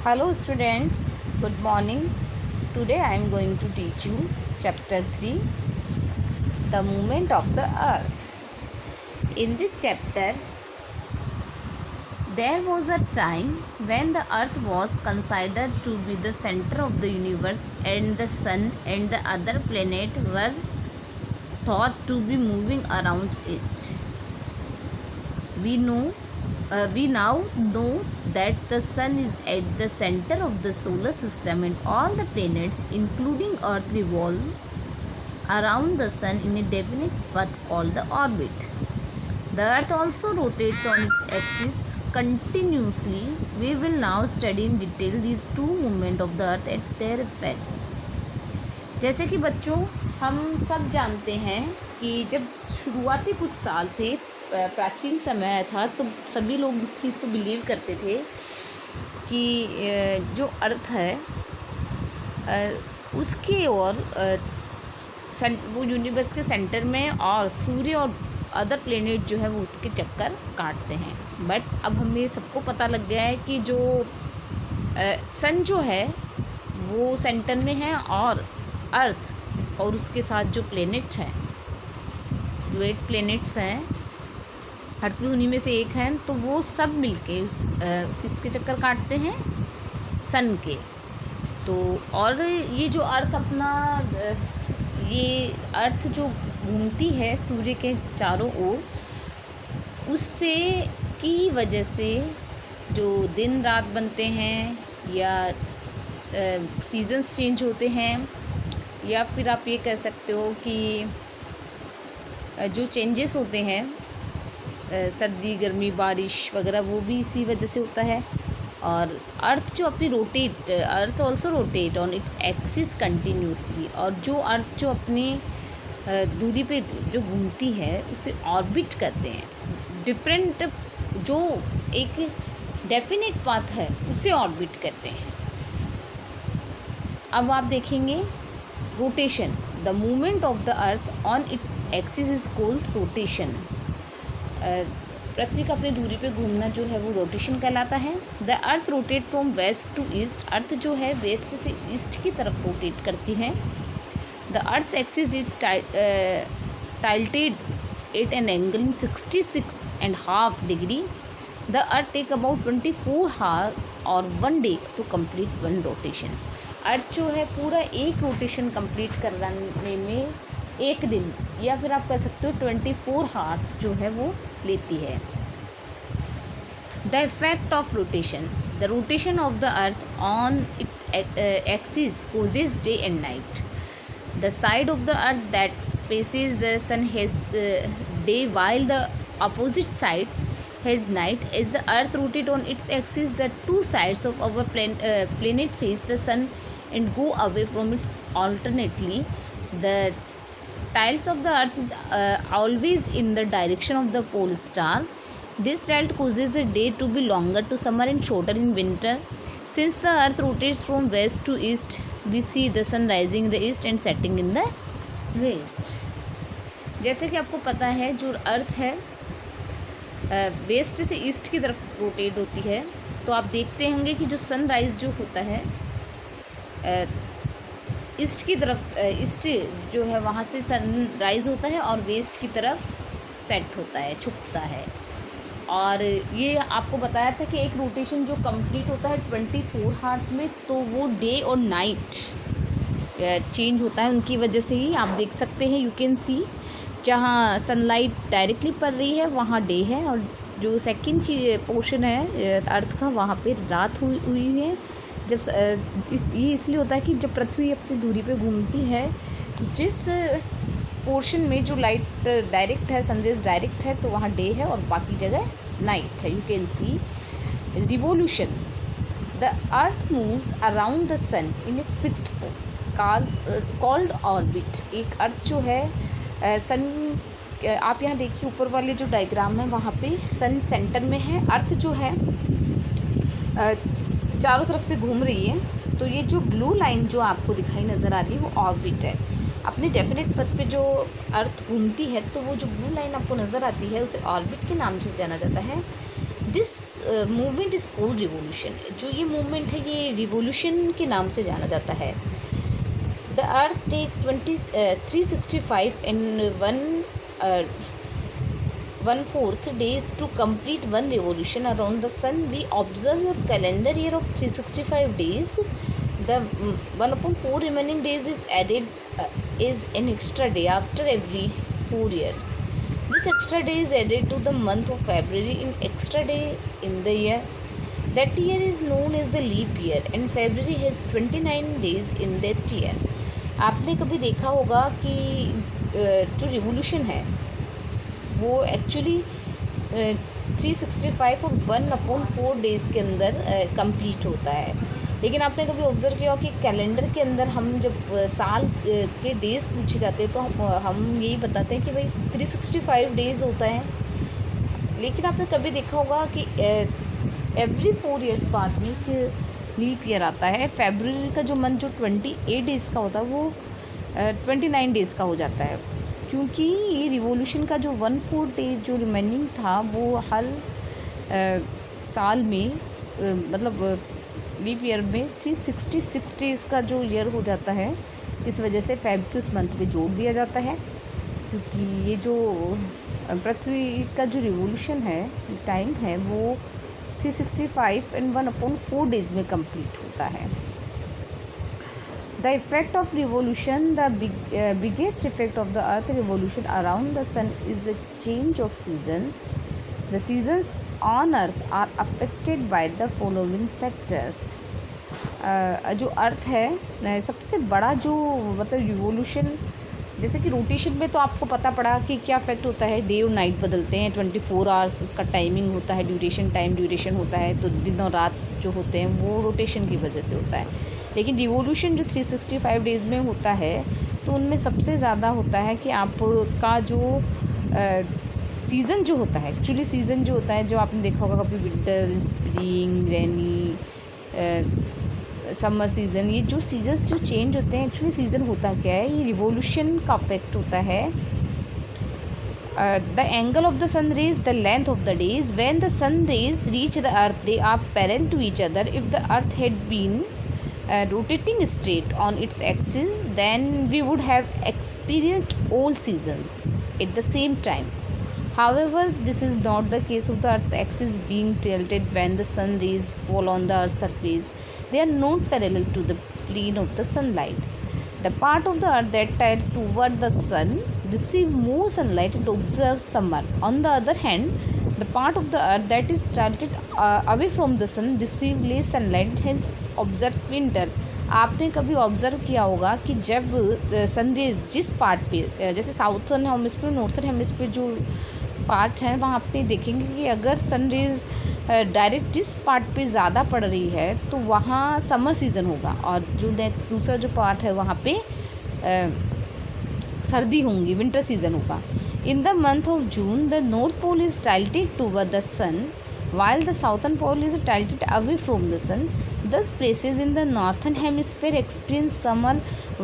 Hello students, good morning. Today I am going to teach you chapter 3, the movement of the earth. In this chapter, there was a time when the earth was considered to be the center of the universe and the sun and the other planets were thought to be moving around it. We now know that the sun is at the center of the solar system and all the planets including earth revolve around the sun in a definite path called the orbit. The earth also rotates on its axis continuously. We will now study in detail these two movements of the earth and their effects. जैसे कि बच्चों हम सब जानते हैं कि जब शुरुआती कुछ साल थे, प्राचीन समय था, तो सभी लोग इस चीज़ को बिलीव करते थे कि जो अर्थ है उसके और वो यूनिवर्स के सेंटर में और सूर्य और अदर प्लेनेट जो है वो उसके चक्कर काटते हैं. बट अब हमें सबको पता लग गया है कि जो सन जो है वो सेंटर में है और अर्थ और उसके साथ जो प्लेनेट्स हैं, जो 8 प्लेनेट्स हैं, अर्थ भी उन्हीं में से एक है, तो वो सब मिलके किसके चक्कर काटते हैं? सन के. तो और ये जो अर्थ अपना ये अर्थ जो घूमती है सूर्य के चारों ओर, उससे की वजह से जो दिन रात बनते हैं या सीजन्स चेंज होते हैं, या फिर आप ये कह सकते हो कि जो चेंजेस होते हैं, सर्दी गर्मी बारिश वगैरह, वो भी इसी वजह से होता है. और अर्थ जो अपनी earth also rotate on its axis continuously. और जो अर्थ जो अपनी दूरी पे जो घूमती है उसे ऑर्बिट करते हैं. डिफरेंट जो एक डेफिनेट पाथ है उसे ऑर्बिट करते हैं. अब आप देखेंगे rotation. The movement of the earth on its axis is called rotation. पृथ्वी का अपनी दूरी पे घूमना जो है वो रोटेशन कहलाता है. The earth rotate from west to east. Earth जो है वेस्ट से ईस्ट की तरफ रोटेट करती है. The earth axis is tilted at an angle 66.5 degree. The earth take about 24 hour और 1 day to complete 1 rotation. Earth जो है पूरा एक रोटेशन कंप्लीट कराने में 1 दिन या फिर आप कह सकते हो 24 आवर्स जो है वो लेती है. The effect of rotation. The rotation of the earth on it axis causes day and night. The side of the earth that faces the sun has day while the opposite side has night. As the earth rotates on its axis, the two sides of our planet face the sun and go away from it alternately. The tilt of the earth is always in the direction of the pole star. This tilt causes the day to be longer to summer and shorter in winter. Since the earth rotates from west to east, we see the sun rising in the east and setting in the west. जैसे कि आपको पता है जो अर्थ है waste से east की तरफ रोटेट होती है, तो आप देखते होंगे कि जो सनराइज़ जो होता है ईस्ट की तरफ, ईस्ट जो है वहाँ से सनराइज़ होता है और वेस्ट की तरफ सेट होता है, छुपता है. और ये आपको बताया था कि एक रोटेशन जो कंप्लीट होता है 24 आवर्स में, तो वो डे और नाइट चेंज होता है. उनकी वजह से ही आप देख सकते हैं, यू कैन सी, जहाँ सनलाइट डायरेक्टली पड़ रही है वहाँ डे है, और जो सेकंड पोर्शन है अर्थ का वहाँ पे रात हुई है. जब ये इसलिए होता है कि जब पृथ्वी अपनी दूरी पे घूमती है, जिस पोर्शन में जो लाइट डायरेक्ट है, सनरेज डायरेक्ट है, तो वहाँ डे है और बाकी जगह नाइट है. You can see revolution. The earth moves around the sun in a fixed called orbit. एक अर्थ जो है सन, आप यहाँ देखिए ऊपर वाले जो डायग्राम है वहाँ पे सन सेंटर में है, अर्थ जो है चारों तरफ से घूम रही है. तो ये जो ब्लू लाइन जो आपको दिखाई नज़र आ रही है वो ऑर्बिट है. अपने डेफिनेट पथ पे जो अर्थ घूमती है, तो वो जो ब्लू लाइन आपको नज़र आती है उसे ऑर्बिट के नाम से जाना जाता है. This movement is called revolution. जो ये मूवमेंट है ये रिवोल्यूशन के नाम से जाना जाता है। The earth take 365 and 1/4 days to complete one revolution around the sun. We observe your calendar year of 365 days. The 1/4 remaining days is added is an extra day after every 4 years. This extra day is added to the month of February in extra day in the year. That year is known as the leap year and February has 29 days in that year. आपने कभी देखा होगा कि जो revolution है वो actually 365 और 1/4 days के अंदर कंप्लीट होता है। लेकिन आपने कभी ऑब्ज़र्व किया हो कि कैलेंडर के अंदर हम जब साल के डेज़ पूछे जाते हैं तो हम यही बताते हैं कि भाई 365 डेज़ होता है। लेकिन आपने कभी देखा होगा कि एवरी 4 ईयर्स बाद में एक लीप ईयर आता है। फेब्रुअरी का जो मंथ जो 28 डेज़ का होता है वो 29 डेज़ का हो जाता है, क्योंकि ये रिवॉल्यूशन का जो 1/4 डे जो रिमेनिंग था वो हर साल में मतलब लीप ईयर में 366 डेज़ का जो ईयर हो जाता है। इस वजह से फेब के उस मंथ पे जोड़ दिया जाता है, क्योंकि ये जो पृथ्वी का जो रिवॉल्यूशन है टाइम है वो 365 एंड 1/4 डेज़ में कंप्लीट होता है। The effect of revolution, the biggest effect of the earth revolution around the sun is the change of seasons. The seasons on earth are affected by the following factors. जो अर्थ है सबसे बड़ा जो मतलब revolution, जैसे कि रोटेशन में तो आपको पता पड़ा कि क्या इफेक्ट होता है, डे और नाइट बदलते हैं, 24 आवर्स उसका टाइमिंग होता है, ड्यूरेशन होता है, तो दिन और रात जो होते हैं वो रोटेशन की वजह से होता है। लेकिन रिवोल्यूशन जो 365 डेज़ में होता है तो उनमें सबसे ज़्यादा होता है कि आपका जो सीज़न जो होता है, एक्चुअली सीज़न जो होता है, जो आपने देखा होगा कभी विंटर, स्प्रिंग, रेनी, समर सीज़न, ये जो सीजन्स जो चेंज होते हैं एक्चुअली सीज़न होता क्या है, ये रिवोल्यूशन का इफेक्ट होता है। The angle of the sun rays, the length of the days, when the sun rays reach the earth they are parallel to each other. If the earth had been rotating straight on its axis, then we would have experienced all seasons at the same time. However, this is not the case of the Earth's axis being tilted when the sun rays fall on the Earth's surface. They are not parallel to the plane of the sunlight. The part of the Earth that tilts toward the sun receives more sunlight and observes summer. On the other hand, the part of the Earth that is tilted away from the sun receives less sunlight, hence observe winter. आपने कभी observe किया होगा कि जब sun rays जिस part पे, जैसे southern hemisphere, northern hemisphere जो पार्ट है वहाँ पे देखेंगे कि अगर सनरेज डायरेक्ट जिस पार्ट पे ज़्यादा पड़ रही है तो वहाँ समर सीज़न होगा, और जो दूसरा जो पार्ट है वहाँ पे सर्दी होंगी, विंटर सीज़न होगा। In the month of June the north pole is tilted toward the sun while the southern pole is tilted away from the sun. Thus places in the northern hemisphere experience summer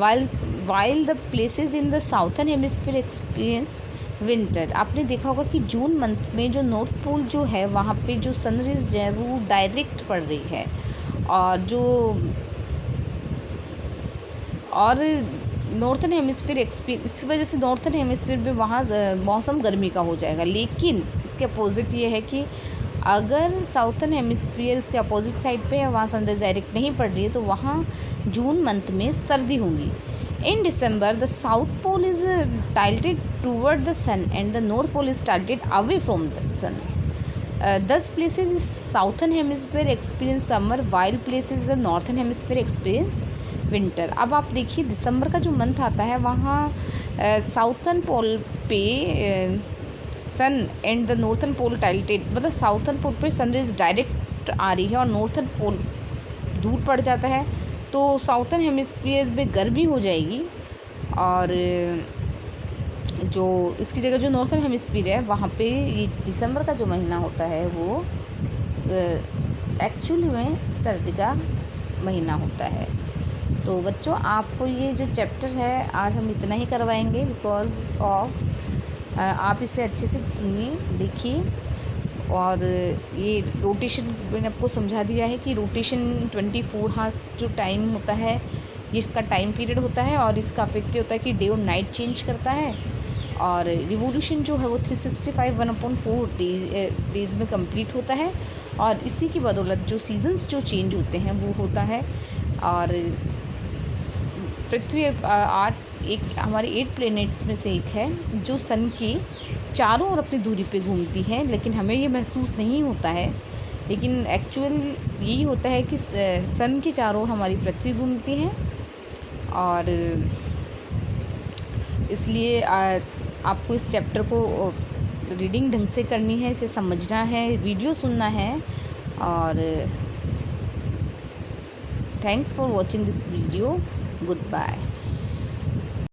while the places in the southern hemisphere experience winter. आपने देखा होगा कि June month में जो north pole जो है वहाँ पे जो सनरेज है वो डायरेक्ट पड़ रही है, और नॉर्थर्न हेमिस्फीयर इस वजह से नॉर्थर्न हेमिस्फीयर पे वहाँ मौसम गर्मी का हो जाएगा। लेकिन इसके अपोजिट ये है कि अगर साउथर्न हेमिस्फीयर उसके अपोजिट साइड पे है, वहाँ सनराइज डायरेक्ट नहीं पड़ रही है, तो वहाँ जून मंथ में सर्दी होंगी। In December the south pole is tilted toward the sun and the north pole is tilted away from the sun. 10 places is southern hemisphere experience summer while places the northern hemisphere experience winter. अब आप देखिए दिसंबर का जो month आता है वहाँ southern पोल पे सन and the northern पोल टाइल्टेड, मतलब साउथर्न पोल पे सनरेज डायरेक्ट आ रही है और नॉर्थर्न पोल दूर पड़ जाता है, तो साउथर्न हेमिस्फीयर में गर्मी हो जाएगी, और जो इसकी जगह जो नॉर्थर्न हेमिस्फीयर है वहाँ पे ये दिसंबर का जो महीना होता है वो एक्चुअली में सर्दी का महीना होता है। तो बच्चों आपको ये जो चैप्टर है आज हम इतना ही करवाएंगे, बिकॉज ऑफ आप इसे अच्छे से सुनिए, देखिए और ये रोटेशन मैंने आपको समझा दिया है कि रोटेशन 24 हावर्स जो टाइम होता है ये इसका टाइम पीरियड होता है, और इसका अफेक्ट ये होता है कि डे और नाइट चेंज करता है। और रिवोल्यूशन जो है वो 365 1/4 डेज में कंप्लीट होता है, और इसी की बदौलत जो सीजन्स जो चेंज होते हैं वो होता है। और पृथ्वी एक हमारे 8 प्लैनेट्स में से एक है जो सन के चारों ओर अपनी दूरी पे घूमती है, लेकिन हमें ये महसूस नहीं होता है। लेकिन एक्चुअल यही होता है कि सन के चारों ओर हमारी पृथ्वी घूमती है, और इसलिए आपको इस चैप्टर को रीडिंग ढंग से करनी है, इसे समझना है, वीडियो सुनना है। और thanks for watching this video. Good bye.